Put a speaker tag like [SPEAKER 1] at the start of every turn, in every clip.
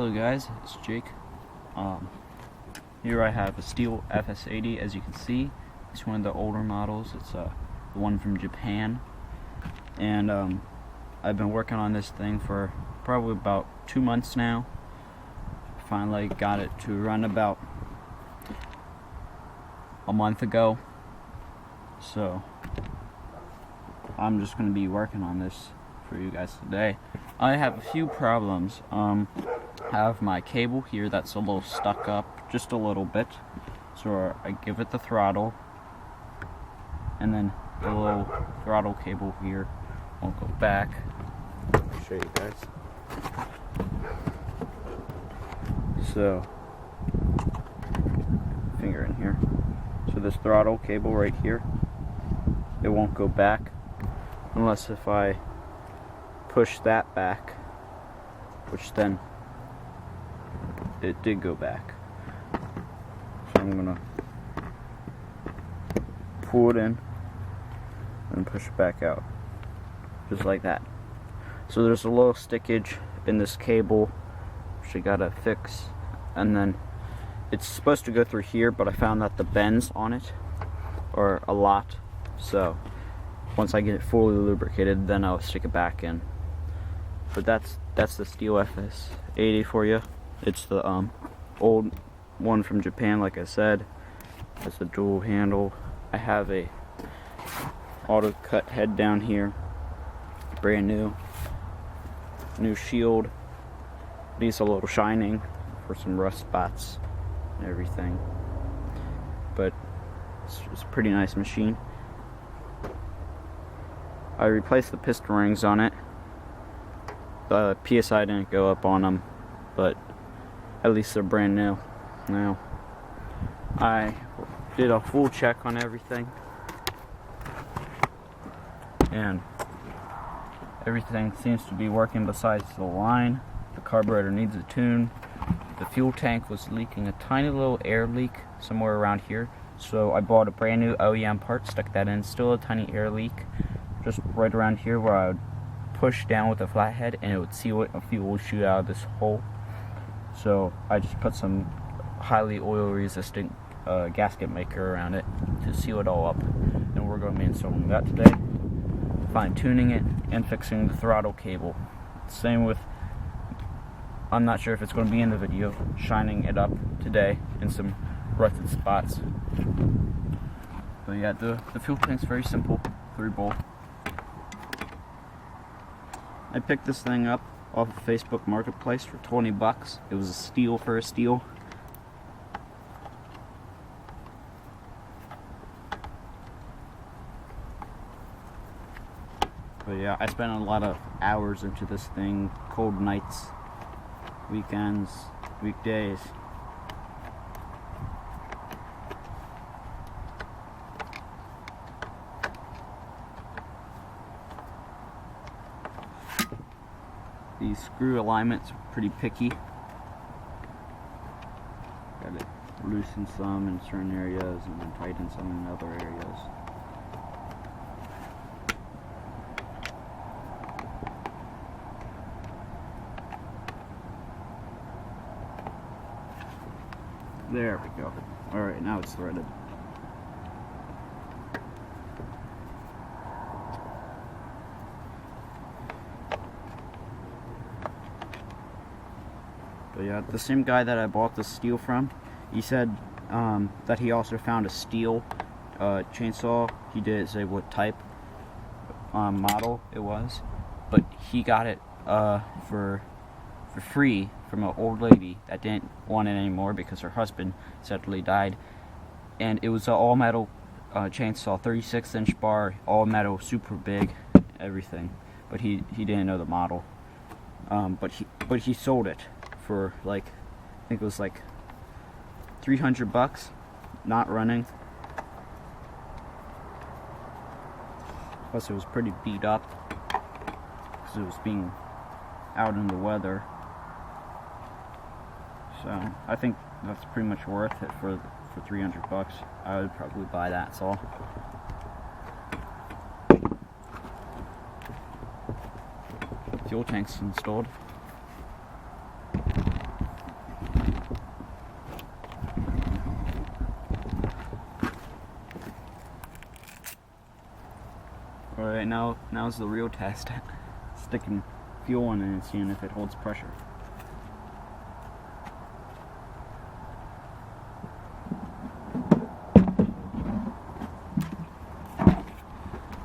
[SPEAKER 1] Hello guys, it's Jake. Here I have a Stihl FS80. As you can see, it's one of the older models. It's the one from Japan, and I've been working on this thing for probably about 2 months now. Finally got it to run about a month ago, so I'm just going to be working on this for you guys today. I have a few problems. I have my cable here that's a little stuck up, just a little bit. So I give it the throttle, and then the little throttle cable here won't go back. I'll show you guys. So, finger in here. So this throttle cable right here, it won't go back unless if I push that back, which then it did go back. So I'm gonna pull it in and push it back out, just like that. So there's a little stickage in this cable which I gotta fix, and then it's supposed to go through here, but I found that the bends on it are a lot. So once I get it fully lubricated, then I'll stick it back in. But that's the Stihl FS80 for you. It's the old one from Japan, like I said. It's a dual handle. I have a auto cut head down here, brand new shield. Needs a little shining for some rust spots and everything, but it's a pretty nice machine. I replaced the piston rings on it. The PSI didn't go up on them, but at least they're brand new now. I did a full check on everything, and everything seems to be working besides the line. The carburetor needs a tune. The fuel tank was leaking a tiny little air leak somewhere around here, so I bought a brand new OEM part, stuck that in. Still a tiny air leak just right around here where I would push down with a flathead and it would seal it, and fuel would shoot out of this hole. So I just put some highly oil resistant gasket maker around it to seal it all up, and we're going to be installing that today, fine tuning it and fixing the throttle cable. Same with, I'm not sure if it's going to be in the video, shining it up today in some rusted spots. But yeah, the fuel tank's very simple, 3-bolt. I picked this thing up off of Facebook Marketplace for 20 bucks. It was a steal for a steal. But yeah, I spent a lot of hours into this thing, cold nights, weekends, weekdays. These screw alignments are pretty picky. Got to loosen some in certain areas and then tighten some in other areas. There we go. Alright, now it's threaded. But yeah, the same guy that I bought the Stihl from, he said that he also found a Stihl chainsaw. He didn't say what type model it was, but he got it for free from an old lady that didn't want it anymore because her husband sadly died. And it was an all metal chainsaw, 36-inch bar, all metal, super big, everything. But he didn't know the model. But he sold it for like, I think it was like 300 bucks, not running. Plus it was pretty beat up because it was being out in the weather. So I think that's pretty much worth it for 300 bucks. I would probably buy that saw. Fuel tanks installed. now's the real test. Sticking fuel in it and seeing if it holds pressure.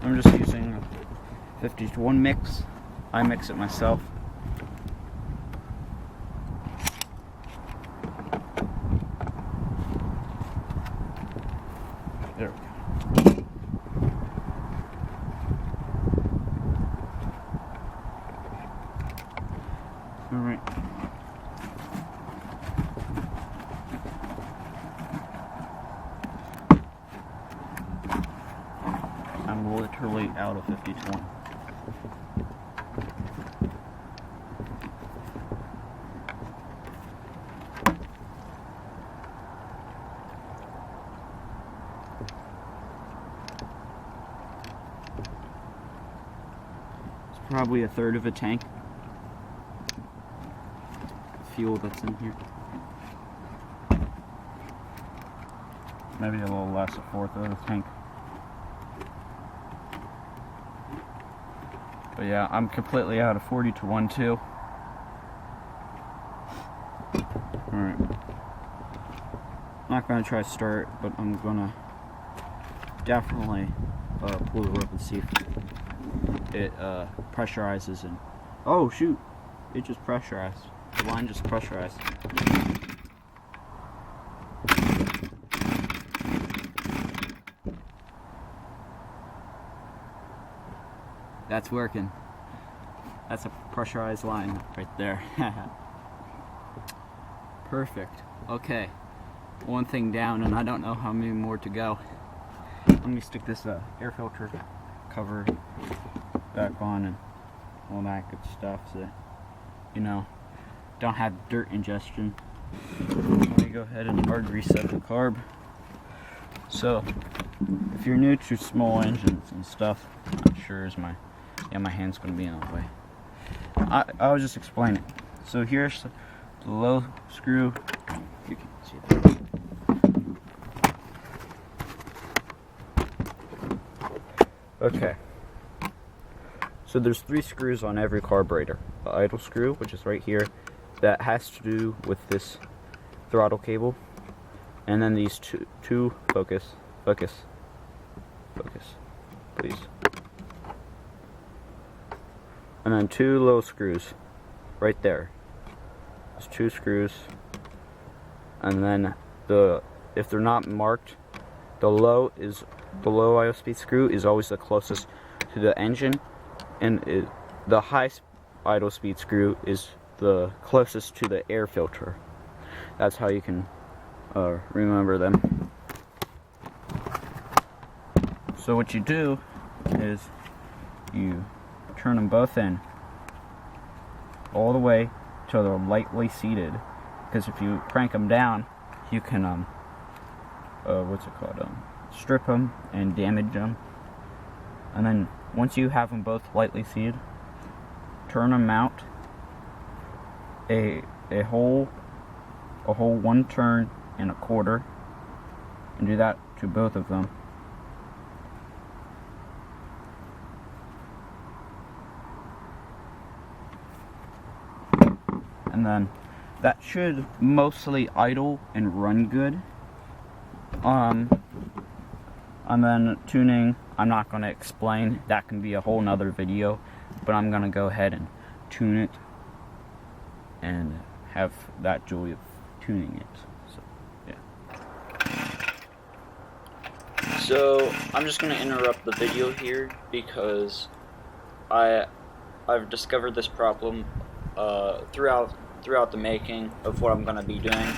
[SPEAKER 1] I'm just using a 50-to-1 mix. I mix it myself. There we go. Alright. I'm literally out of 50-to-1. It's probably a third of a tank. Fuel that's in here. Maybe a little less, a fourth of the tank. But yeah, I'm completely out of 40-to-1 too. Alright. Not gonna try to start, but I'm gonna definitely pull the rope and see if it pressurizes and... Oh shoot! It just pressurized. The line just pressurized. That's working. That's a pressurized line right there. Perfect. Okay. One thing down, and I don't know how many more to go. Let me stick this air filter cover back on and all that good stuff so, you know, don't have dirt ingestion. Let me go ahead and hard reset the carb. So, if you're new to small engines and stuff, I'm sure my hand's gonna be in the way. I'll just explain it. So here's the low screw. You can see that. Okay. So there's 3 screws on every carburetor. The idle screw, which is right here, that has to do with this throttle cable, and then these two focus, please. And then 2 low screws right there. There's 2 screws, and then if they're not marked, the low idle speed screw is always the closest to the engine, and the high idle speed screw is the closest to the air filter. That's how you can remember them. So what you do is you turn them both in all the way till they're lightly seated, because if you crank them down, you can strip them and damage them. And then once you have them both lightly seated, turn them out a whole 1 turn and a quarter, and do that to both of them. And then that should mostly idle and run good. And then tuning, I'm not going to explain. That can be a whole nother video, but I'm going to go ahead and tune it and have that joy of tuning it. So, yeah. So I'm just going to interrupt the video here because I've discovered this problem throughout the making of what I'm going to be doing.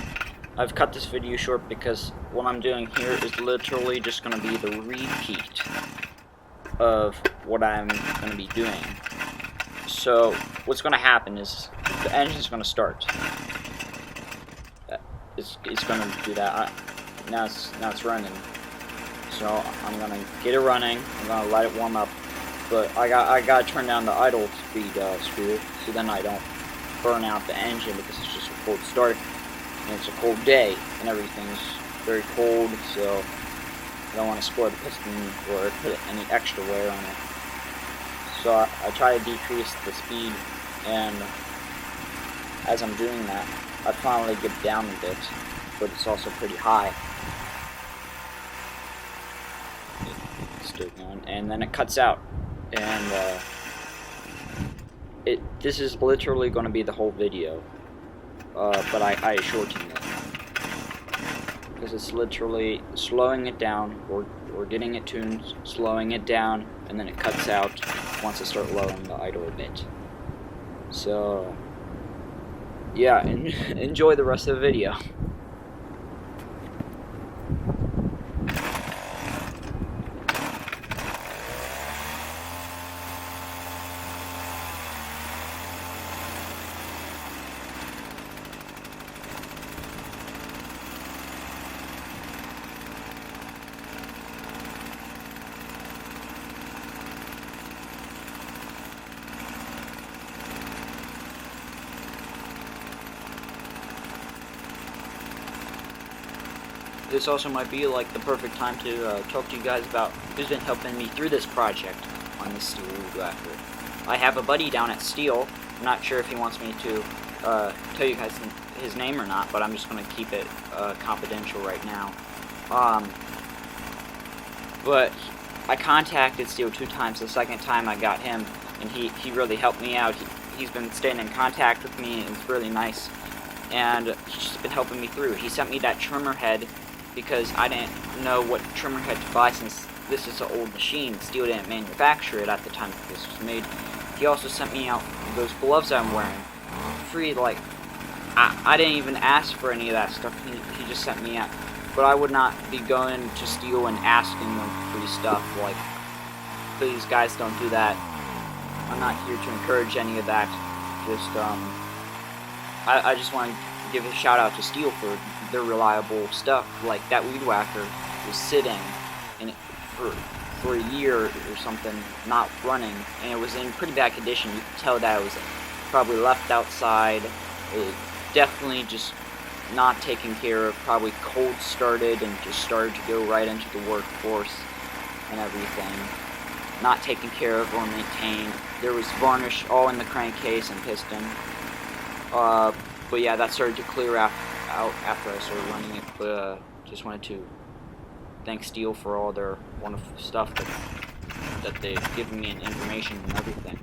[SPEAKER 1] I've cut this video short because what I'm doing here is literally just going to be the repeat of what I'm going to be doing. So what's going to happen is the engine's going to start. It's going to do that. Now it's running. So I'm going to get it running. I'm going to let it warm up. But I got to turn down the idle speed screw so then I don't burn out the engine, because it's just a cold start. And it's a cold day, and everything's very cold, so I don't want to spoil the piston or put any extra wear on it.
[SPEAKER 2] So I try to decrease the speed, and as I'm doing that, I finally get down a bit, but it's also pretty high. It's still going, and then it cuts out, and this is literally going to be the whole video, but I shortened it because it's literally slowing it down, or getting it tuned, slowing it down, and then it cuts out once I start lowering the idle a bit. So yeah, enjoy the rest of the video. This also might be like the perfect time to talk to you guys about who's been helping me through this project on this Stihl reactor. I have a buddy down at Stihl. I'm not sure if he wants me to tell you guys his name or not, but I'm just going to keep it confidential right now. But I contacted Stihl 2 times. The second time I got him, and he really helped me out. He's been staying in contact with me, and it's really nice. And he's just been helping me through. He sent me that trimmer head because I didn't know what trimmer head to buy since this is an old machine. Stihl didn't manufacture it at the time that this was made. He also sent me out those gloves I'm wearing free. Like, I didn't even ask for any of that stuff. He just sent me out. But I would not be going to Stihl and asking them free stuff. Like, please guys, don't do that. I'm not here to encourage any of that. Just I just want to give a shout out to Stihl for their reliable stuff. Like, that weed whacker was sitting in it for a year or something, not running, and it was in pretty bad condition. You could tell that it was probably left outside. It definitely just not taken care of, probably cold started and just started to go right into the workforce and everything. Not taken care of or maintained. There was varnish all in the crankcase and piston. But yeah, that started to clear out after I started running it. But just wanted to thank Stihl for all their wonderful stuff that they've given me and information and everything.